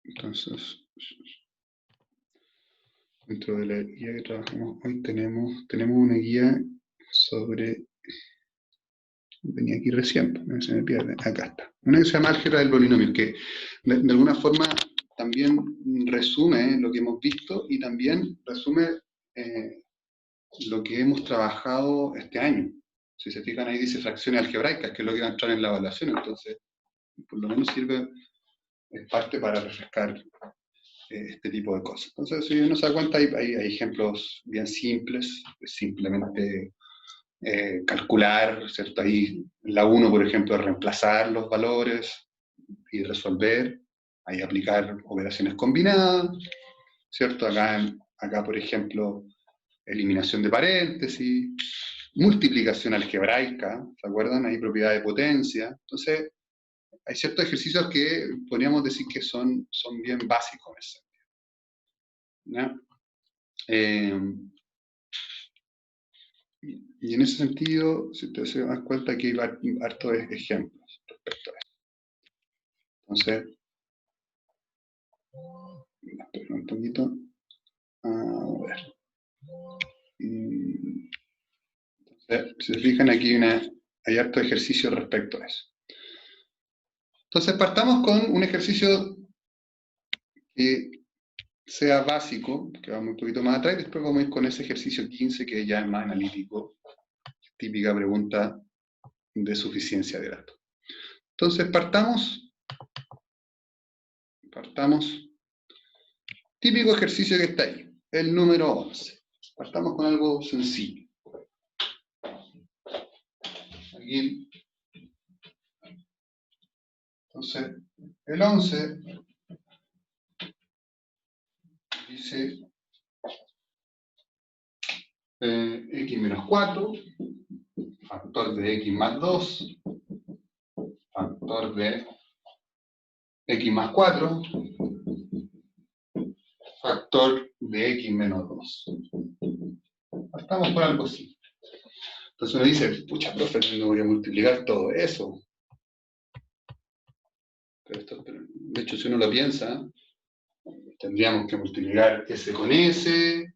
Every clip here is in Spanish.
Entonces, dentro de la guía que trabajamos hoy tenemos una guía sobre... Venía aquí recién, se me pierde, acá está. Una que se llama álgebra del polinomio, que de alguna forma también resume lo que hemos visto y también resume lo que hemos trabajado este año. Si se fijan ahí dice fracciones algebraicas, que es lo que va a entrar en la evaluación, entonces por lo menos sirve en parte para refrescar este tipo de cosas. Entonces, si uno se da cuenta, hay ejemplos bien simples, simplemente calcular, ¿cierto? Ahí la 1, por ejemplo, es reemplazar los valores y resolver, ahí aplicar operaciones combinadas, ¿cierto? Acá, por ejemplo, eliminación de paréntesis, multiplicación algebraica, ¿se acuerdan? Ahí propiedad de potencia. Entonces, hay ciertos ejercicios que podríamos decir que son bien básicos en ese sentido, ¿no? Y en ese sentido, si ustedes se dan cuenta, aquí hay hartos ejemplos respecto a eso. Entonces, espera un poquito. A ver. Entonces, si se fijan, aquí hay hartos ejercicios respecto a eso. Entonces, partamos con un ejercicio que sea básico, que va un poquito más atrás, y después vamos a ir con ese ejercicio 15, que ya es más analítico, típica pregunta de suficiencia de datos. Entonces, partamos, típico ejercicio que está ahí, el número 11. Partamos con algo sencillo. Aquí, entonces, el 11 dice x menos 4, factor de x más 2, factor de x más 4, factor de x menos 2. Partamos por algo así. Entonces uno dice, pucha, profe, no voy a multiplicar todo eso. Pero de hecho, si uno lo piensa, tendríamos que multiplicar S con S,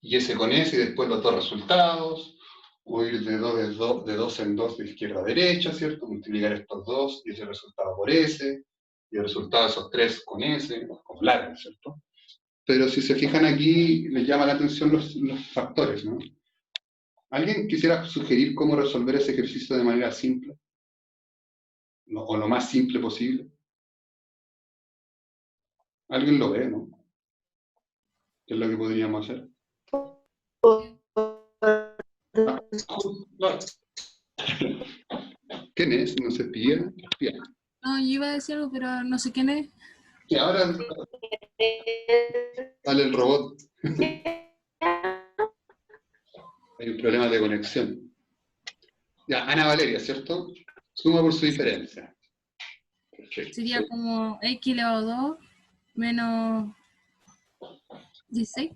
y S con S, y después los dos resultados, o ir de 2 en 2 de izquierda a derecha, ¿cierto? Multiplicar estos dos, y ese resultado por S, y el resultado de esos tres con S, con larga, ¿cierto? Pero si se fijan aquí, les llama la atención los factores, ¿no? ¿Alguien quisiera sugerir cómo resolver ese ejercicio de manera simple? O lo más simple posible. ¿Alguien lo ve, no? ¿Qué es lo que podríamos hacer? ¿Quién es? ¿No se pilla? No, yo iba a decir algo, pero no sé quién es. Y ahora sale el robot. Hay un problema de conexión. Ya, Ana Valeria, ¿cierto? Suma por su diferencia. Perfecto. Sería como x elevado a 2 menos 16.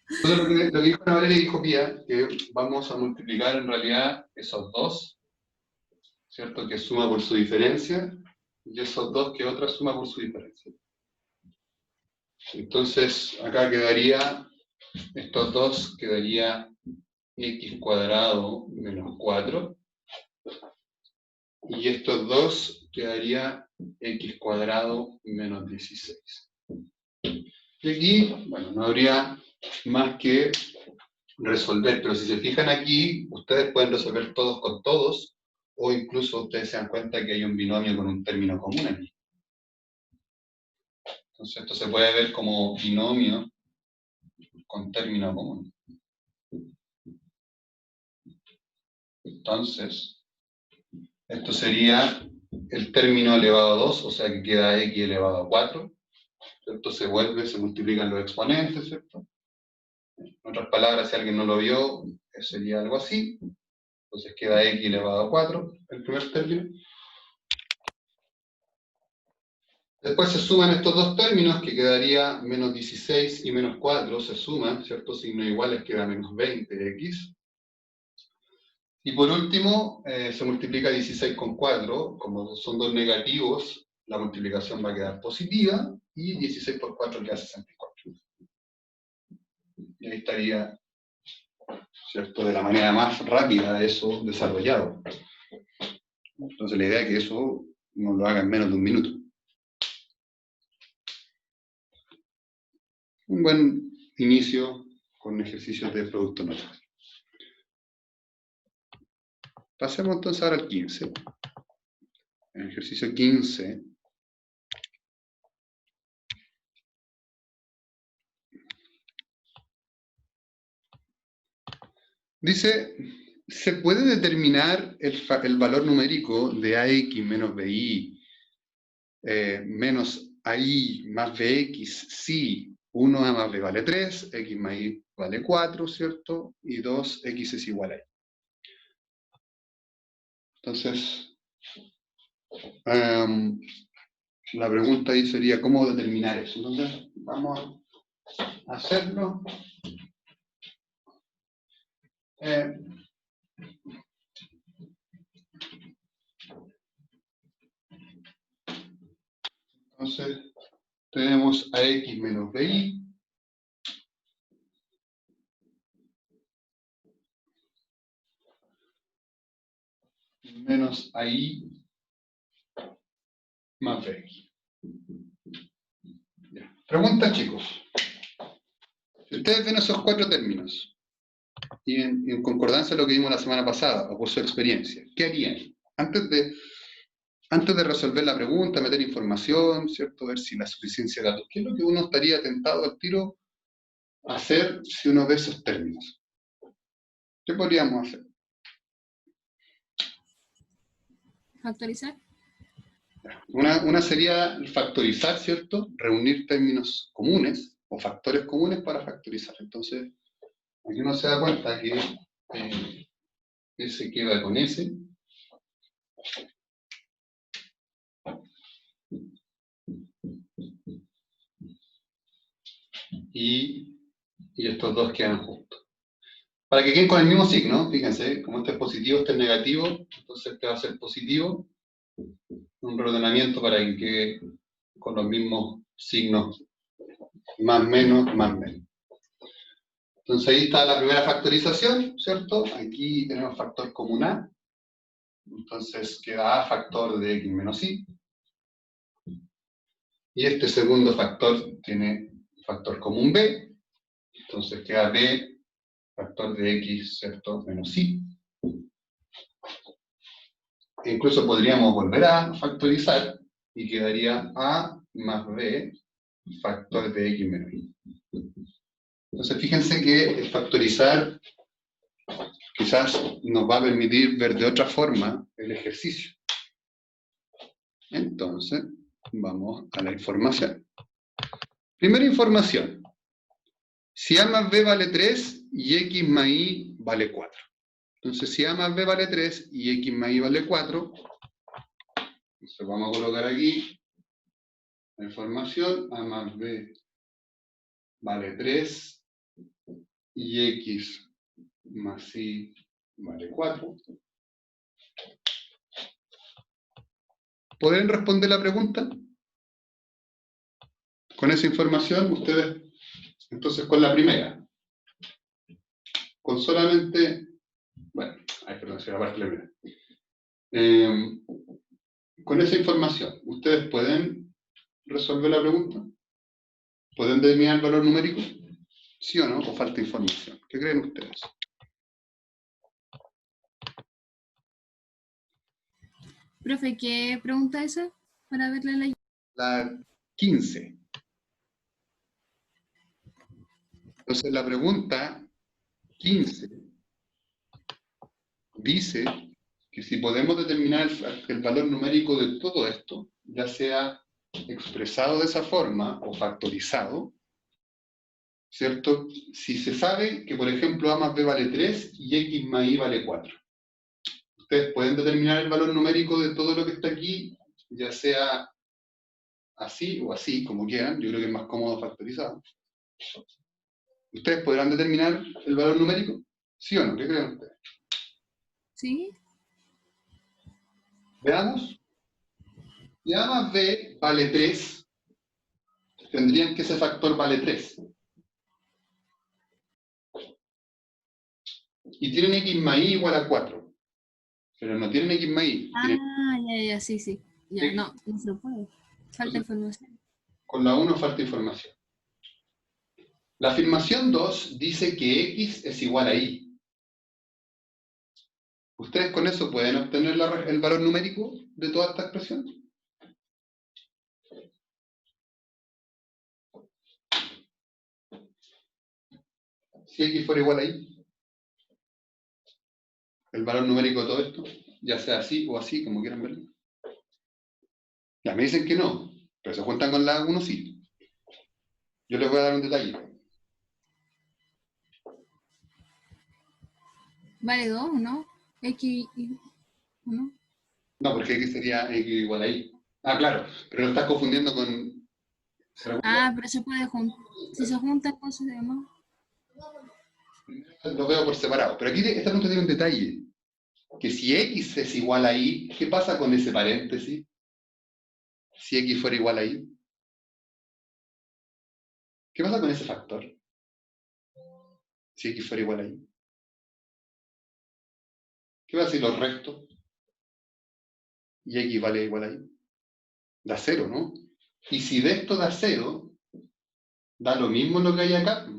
Entonces lo que dijo Ana Valeria dijo Pía, que vamos a multiplicar en realidad esos dos, ¿cierto? Que suma por su diferencia, y esos dos que otra suma por su diferencia. Entonces, acá quedaría, estos dos quedaría x cuadrado menos 4, y estos dos quedaría x cuadrado menos 16. Y aquí, bueno, no habría más que resolver, pero si se fijan aquí, ustedes pueden resolver todos con todos, o incluso ustedes se dan cuenta que hay un binomio con un término común aquí. Entonces esto se puede ver como binomio con término común. Entonces, esto sería el término elevado a 2, o sea que queda x elevado a 4. ¿Cierto? Se vuelve, se multiplican los exponentes, ¿cierto? En otras palabras, si alguien no lo vio, sería algo así. Entonces queda x elevado a 4, el primer término. Después se suman estos dos términos, que quedaría menos 16 y menos 4, se suman, ¿cierto? Signos iguales queda menos 20x. Y por último, se multiplica 16 con 4, como son dos negativos, la multiplicación va a quedar positiva, y 16 por 4 queda 64. Y ahí estaría, ¿cierto?, de la manera más rápida eso desarrollado. Entonces la idea es que eso no lo haga en menos de un minuto. Un buen inicio con ejercicios de producto natural. Pasemos entonces ahora al 15. En el ejercicio 15, dice, ¿se puede determinar el valor numérico de AX menos BI menos AI más BX si 1A más B vale 3, X más Y vale 4, ¿cierto? Y 2X es igual a Y. Entonces, la pregunta ahí sería, ¿cómo determinar eso? Entonces, vamos a hacerlo. Entonces, tenemos a X menos BI menos AI más BX. Ya. Pregunta, chicos. Si ustedes ven esos cuatro términos, y en concordancia a lo que vimos la semana pasada, o por su experiencia, ¿qué harían? Antes de resolver la pregunta, meter información, ¿cierto? Ver si la suficiencia de datos, ¿qué es lo que uno estaría tentado al tiro a hacer si uno ve esos términos? ¿Qué podríamos hacer? Factorizar. Una sería factorizar, ¿cierto? Reunir términos comunes o factores comunes para factorizar. Entonces, aquí uno se da cuenta que S queda con S. Y estos dos quedan juntos. Para que queden con el mismo signo, fíjense, como este es positivo, este es negativo, entonces este va a ser positivo. Un reordenamiento para que quede con los mismos signos, más menos, más menos. Entonces ahí está la primera factorización, ¿cierto? Aquí tenemos factor común A. Entonces queda A factor de X menos Y. Y este segundo factor tiene factor común B. Entonces queda B factor de X, ¿cierto?, menos Y. E incluso podríamos volver a factorizar y quedaría A más B factor de X menos Y. Entonces fíjense que el factorizar quizás nos va a permitir ver de otra forma el ejercicio. Entonces, vamos a la información. Primera información. Si A más B vale 3 y X más Y vale 4. Entonces, si A más B vale 3 y X más Y vale 4, entonces vamos a colocar aquí la información. A más B vale 3 y X más Y vale 4. ¿Pueden responder la pregunta? Con esa información, ustedes, entonces con la primera, con solamente, bueno, perdón, se va a la primera. Con esa información, ¿ustedes pueden resolver la pregunta? ¿Pueden determinar el valor numérico? ¿Sí o no? ¿O falta información? ¿Qué creen ustedes? Profe, ¿qué pregunta es esa? Para verle la... La 15. Entonces la pregunta 15 dice que si podemos determinar el valor numérico de todo esto, ya sea expresado de esa forma o factorizado, ¿cierto? Si se sabe que, por ejemplo, A más B vale 3 y X más Y vale 4. Ustedes pueden determinar el valor numérico de todo lo que está aquí, ya sea así o así, como quieran. Yo creo que es más cómodo factorizado. ¿Ustedes podrán determinar el valor numérico? ¿Sí o no? ¿Qué creen ustedes? ¿Sí? Veamos. Si A más B vale 3, tendrían que ese factor vale 3. Y tienen X más Y igual a 4. Pero no tienen X más Y. Tienen Ah, ya, sí, sí. Ya, X. no, no se puede. Falta Entonces, información. con la 1 falta información. La afirmación 2 dice que X es igual a Y. ¿Ustedes con eso pueden obtener el valor numérico de toda esta expresión? Si X fuera igual a Y, el valor numérico de todo esto, ya sea así o así, como quieran verlo. Ya me dicen que no, pero se cuentan con la 1 sí. Yo les voy a dar un detalle. Vale 2, ¿no? X, ¿no? No, porque X sería X igual a Y. Ah, claro, pero lo estás confundiendo con... Ah, pero se puede juntar. Si se juntan cosas de más. Lo veo por separado. Pero aquí esta pregunta tiene un detalle. Que si X es igual a Y, ¿qué pasa con ese paréntesis? Si X fuera igual a Y. ¿Qué pasa con ese factor? Si X fuera igual a Y. ¿Qué pasa si los resto? Y X vale igual a Y. Da 0, ¿no? Y si de esto da 0, da lo mismo lo que hay acá.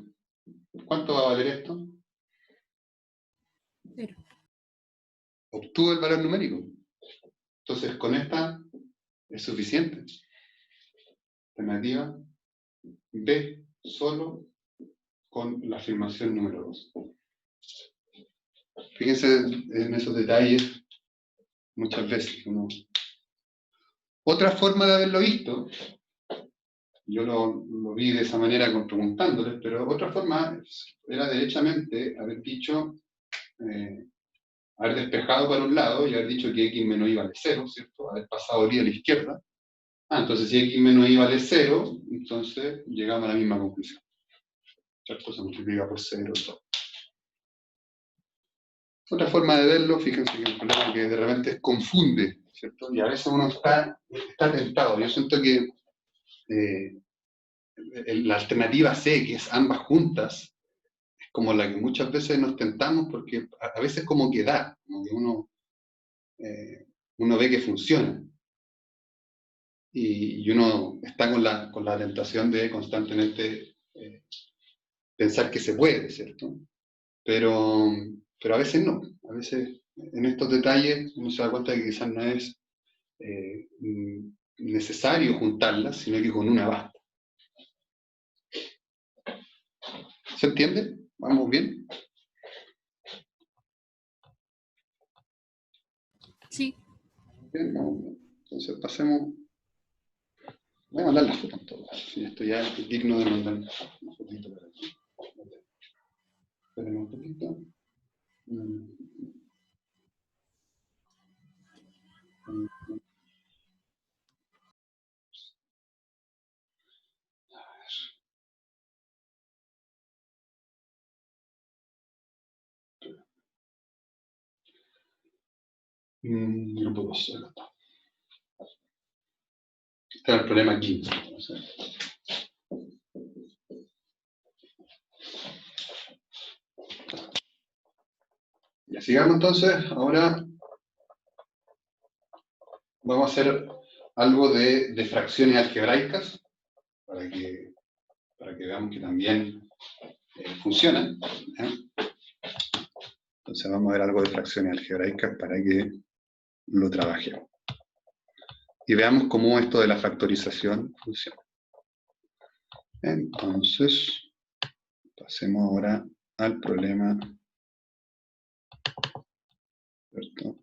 ¿Cuánto va a valer esto? 0. Obtuvo el valor numérico. Entonces, con esta es suficiente. Alternativa B, solo con la afirmación número 2. Fíjense en esos detalles muchas veces. Otra forma de haberlo visto, yo lo vi de esa manera preguntándoles, pero otra forma era derechamente haber dicho, haber despejado para un lado y haber dicho que X menos Y vale 0, ¿cierto? Haber pasado Y a la izquierda. Ah, entonces si X menos Y vale 0, entonces llegamos a la misma conclusión. ¿Cierto? Se multiplica por 0 y todo. Otra forma de verlo, fíjense que es un problema que de repente confunde, ¿cierto? Y a veces uno está tentado. Yo siento que la alternativa C, que es ambas juntas, es como la que muchas veces nos tentamos porque a veces como que da, como que uno ve que funciona. Y uno está con la tentación de constantemente pensar que se puede, ¿cierto? Pero a veces no. A veces en estos detalles uno se da cuenta de que quizás no es necesario juntarlas, sino que con una basta. ¿Se entiende? ¿Vamos bien? Sí. Bien, vamos bien. Entonces pasemos. Voy a mandar la foto en todo caso. Si esto ya es digno de mandar una fotito para aquí. Esperen un poquito. Grupo 2, acá está. Este es el problema 15. Ya sigamos entonces. Ahora vamos a hacer algo de fracciones algebraicas para que veamos que también funcionan. Entonces vamos a ver algo de fracciones algebraicas para que lo trabajemos. Y veamos cómo esto de la factorización funciona. Entonces, pasemos ahora al problema. ¿Cierto?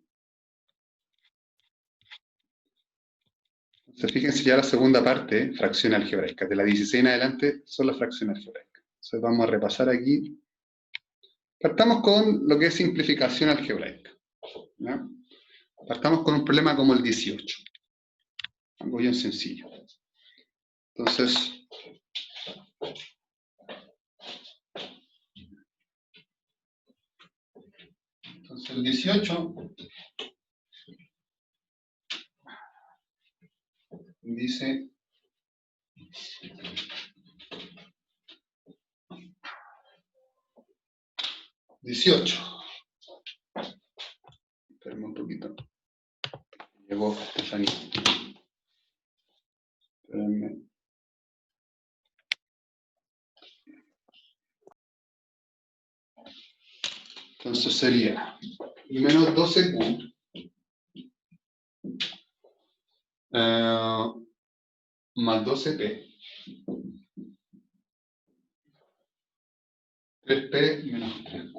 Entonces, fíjense ya la segunda parte, fracción algebraica. De la 16 en adelante son las fracciones algebraicas. Entonces vamos a repasar aquí. Partamos con lo que es simplificación algebraica. ¿Ya? Partamos con un problema como el 18. Algo bien sencillo. Entonces, el 18 dice 18. Esperemos un poquito. Llegó Estefanía. Espérenme. Entonces sería menos 12Q más 12P. 3P menos 3Q.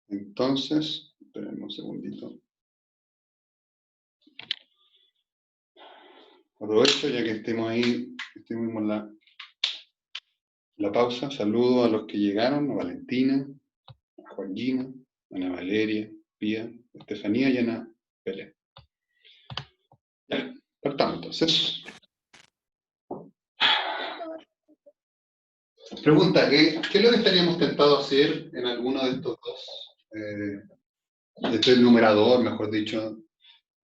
Entonces, espérenme un segundito. Aprovecho ya que estemos ahí, estuvimos en la pausa. Saludo a los que llegaron, a Valentina, a Joaquina, a Ana Valeria, Pía, a Estefanía y a Ana Belén. Ya, partamos entonces. Pregunta, ¿qué es lo que estaríamos tentados a hacer en alguno de estos dos? Este es el numerador, mejor dicho,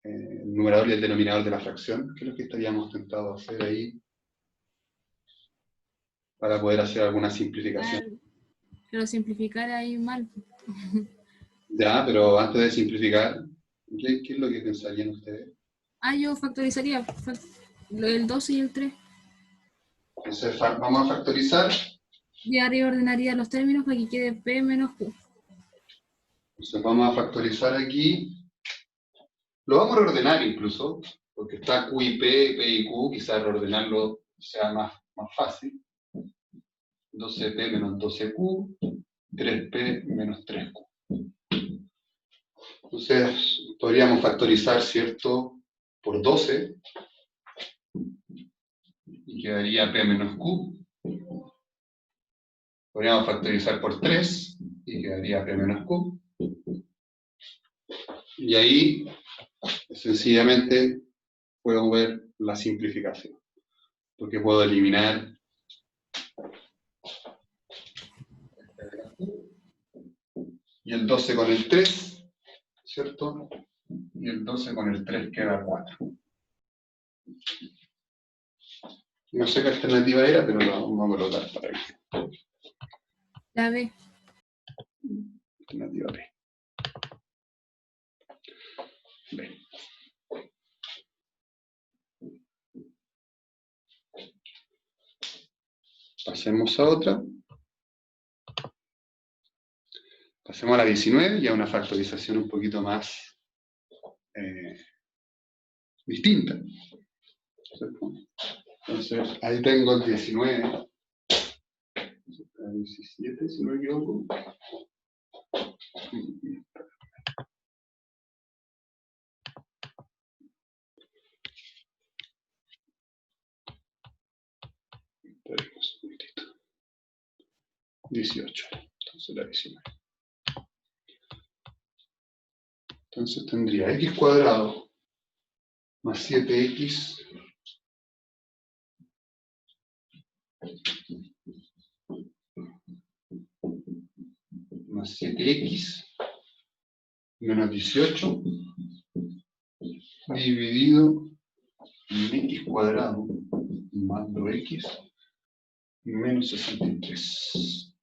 el numerador y el denominador de la fracción. ¿Qué es lo que estaríamos tentados a hacer ahí para poder hacer alguna simplificación? Pero simplificar ahí mal. Ya, pero antes de simplificar, ¿qué es lo que pensarían ustedes? Yo factorizaría el 12 y el 3. Entonces, vamos a factorizar. Y arriba ordenaría los términos para que quede P menos Q. Entonces, vamos a factorizar aquí. Lo vamos a reordenar incluso, porque está Q y P y Q, quizás reordenarlo sea más fácil. 12P menos 12Q, 3P menos 3Q. Entonces, podríamos factorizar, ¿cierto?, por 12, y quedaría P menos Q. Podríamos factorizar por 3, y quedaría P menos Q. Y ahí, sencillamente, puedo ver la simplificación, porque puedo eliminar y el 12 con el 3, ¿cierto? Y el 12 con el 3 queda 4. No sé qué alternativa era, pero lo vamos a colocar para aquí. La B. Alternativa B. B. Pasemos a otra. Pasemos a la 19, ya una factorización un poquito más distinta. ¿Cierto? Entonces, ahí tengo el 19. 17, si no me equivoco. Esperemos un momentito. 18. Entonces la 19. Entonces tendría x cuadrado más 7x más 7x menos 18 dividido en x cuadrado más 2x menos 63.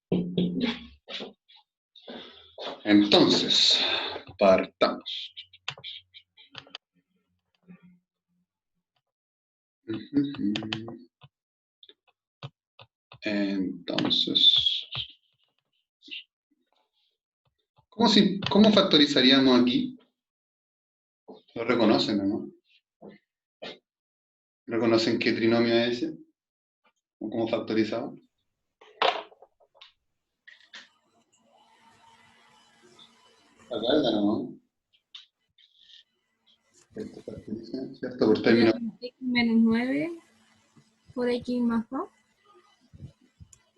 Entonces, partamos. Entonces, ¿cómo factorizaríamos aquí? Lo reconocen, ¿no? ¿Reconocen qué trinomio es ese? ¿O cómo factorizamos? ¿Acuerdan, no? Esto factoriza, ¿cierto? Por término. X menos 9 por X más 2.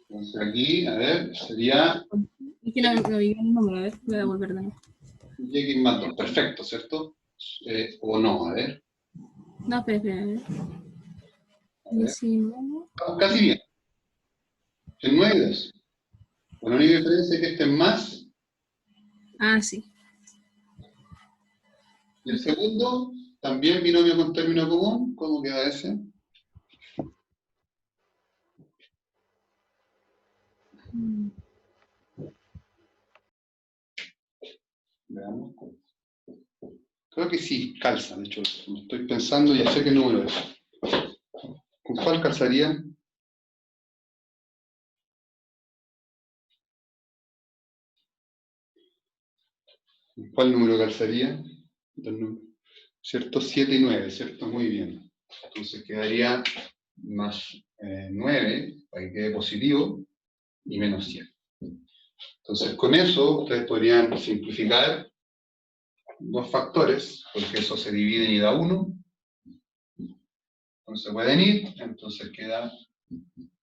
Entonces aquí, a ver, sería Es que no vi el número, a ver, voy a volver de nuevo. X más 2, perfecto, ¿cierto? O no, a ver. No, espera. A ver, 19. estamos casi bien. En 9 y 2. La única diferencia es que este es más, Ah, sí. y el segundo, también binomio con término común. ¿Cómo queda ese? Mm. Veamos. Creo que sí, calza, de hecho. Estoy pensando, ya sé qué número es. ¿Con cuál calzaría? ¿Con cuál número calzaría? ¿Cierto? 7 y 9, ¿cierto? Muy bien. Entonces quedaría más 9, para que quede positivo, y menos 7. Entonces con eso ustedes podrían simplificar dos factores, porque eso se divide y da 1. Entonces pueden ir, entonces queda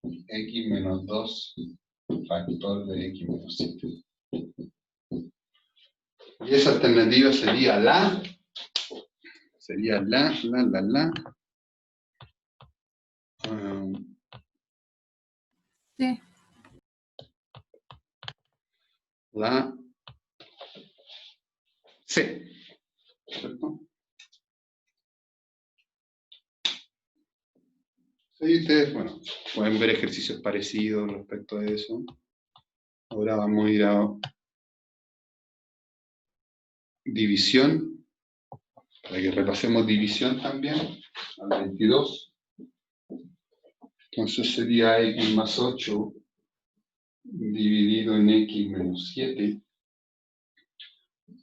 x menos 2 factor de x menos 7. Y esa alternativa sería la Sí. la C, ¿cierto? Sí, ustedes, bueno, pueden ver ejercicios parecidos respecto a eso. Ahora vamos a ir a división, para que repasemos división también, al 22. Entonces sería x más 8 dividido en x menos 7,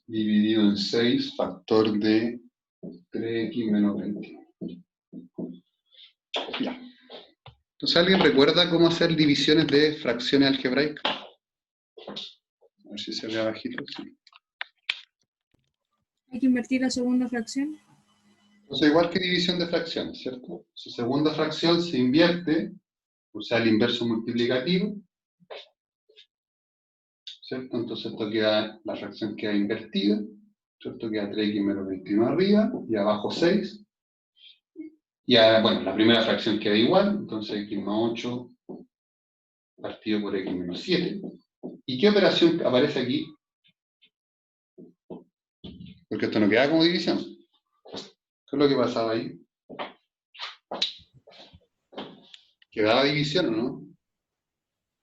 dividido en 6, factor de 3x menos 20. Ya. Entonces, ¿alguien recuerda cómo hacer divisiones de fracciones algebraicas? A ver si se ve abajito. Sí. Hay que invertir la segunda fracción. Entonces, igual que división de fracciones, ¿cierto? Su segunda fracción se invierte, o sea, el inverso multiplicativo, ¿cierto? Entonces esto queda, la fracción queda invertida, ¿cierto? Queda 3x menos 21 arriba, y abajo 6. Y bueno, la primera fracción queda igual, entonces x más 8 partido por x menos 7. ¿Y qué operación aparece aquí? Porque esto no queda como división. ¿Qué es lo que pasaba ahí? ¿Quedaba división o no?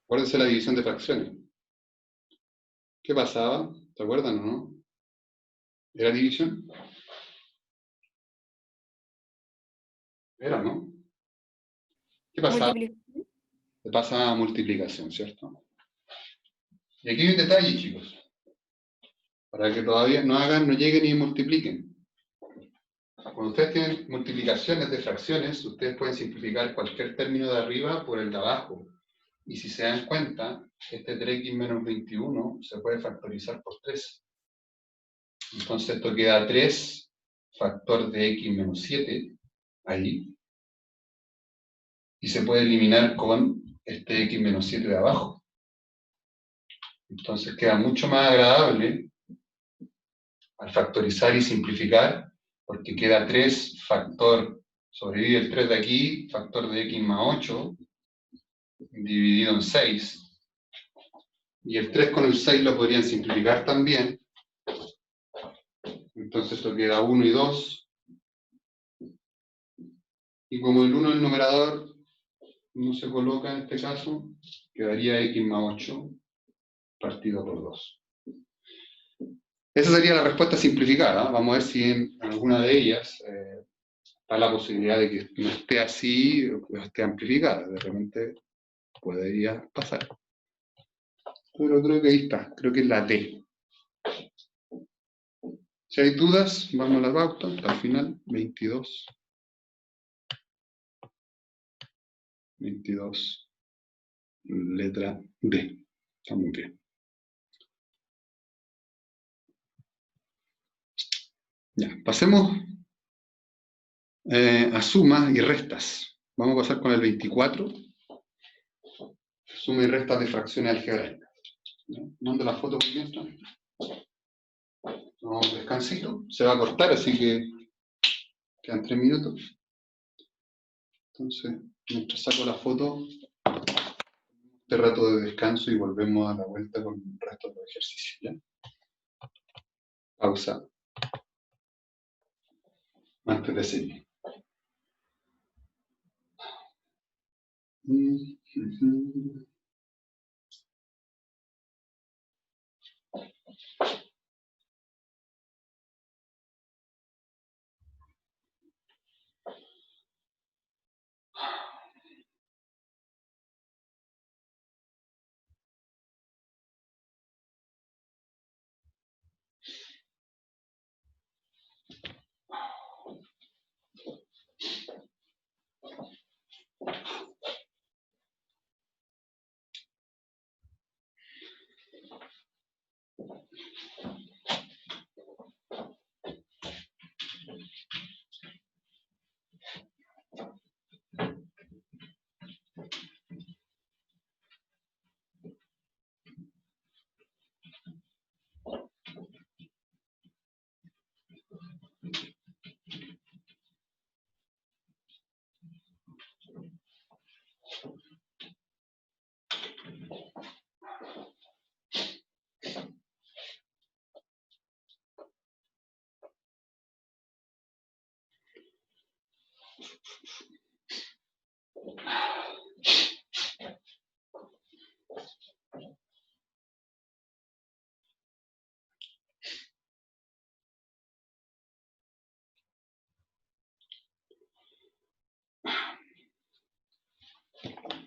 Acuérdense la división de fracciones. ¿Qué pasaba? ¿Se acuerdan o no? ¿Era división? Era, ¿no? ¿Qué pasaba? Multiplicación. Se pasa a multiplicación, ¿cierto? Y aquí hay un detalle, chicos. Para que todavía no hagan, no lleguen y multipliquen. Cuando ustedes tienen multiplicaciones de fracciones, ustedes pueden simplificar cualquier término de arriba por el de abajo. Y si se dan cuenta, este 3x menos 21 se puede factorizar por 3. Entonces esto queda 3 factor de x menos 7 ahí. Y se puede eliminar con este x menos 7 de abajo. Entonces queda mucho más agradable al factorizar y simplificar, porque queda 3 factor, sobrevive el 3 de aquí, factor de x más 8, dividido en 6. Y el 3 con el 6 lo podrían simplificar también. Entonces esto queda 1 y 2. Y como el 1 en el numerador no se coloca en este caso, quedaría x más 8 partido por 2. Esa sería la respuesta simplificada. Vamos a ver si en alguna de ellas está la posibilidad de que no esté así o esté amplificada. De repente podría pasar. Pero creo que ahí está. Creo que es la D. Si hay dudas, vamos a la pauta. Hasta el final, 22. 22. Letra D. Está muy bien. Ya, pasemos a sumas y restas. Vamos a pasar con el 24. Suma y restas de fracciones algebraicas. Mando la foto por mientras. Vamos a descansito. Se va a cortar, así que quedan 3 minutos. Entonces, mientras saco la foto, este rato de descanso y volvemos a la vuelta con el resto de los ejercicios. ¿Ya? Pausa. Antes de seguir.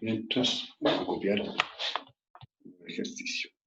Mientras voy a copiar el ejercicio.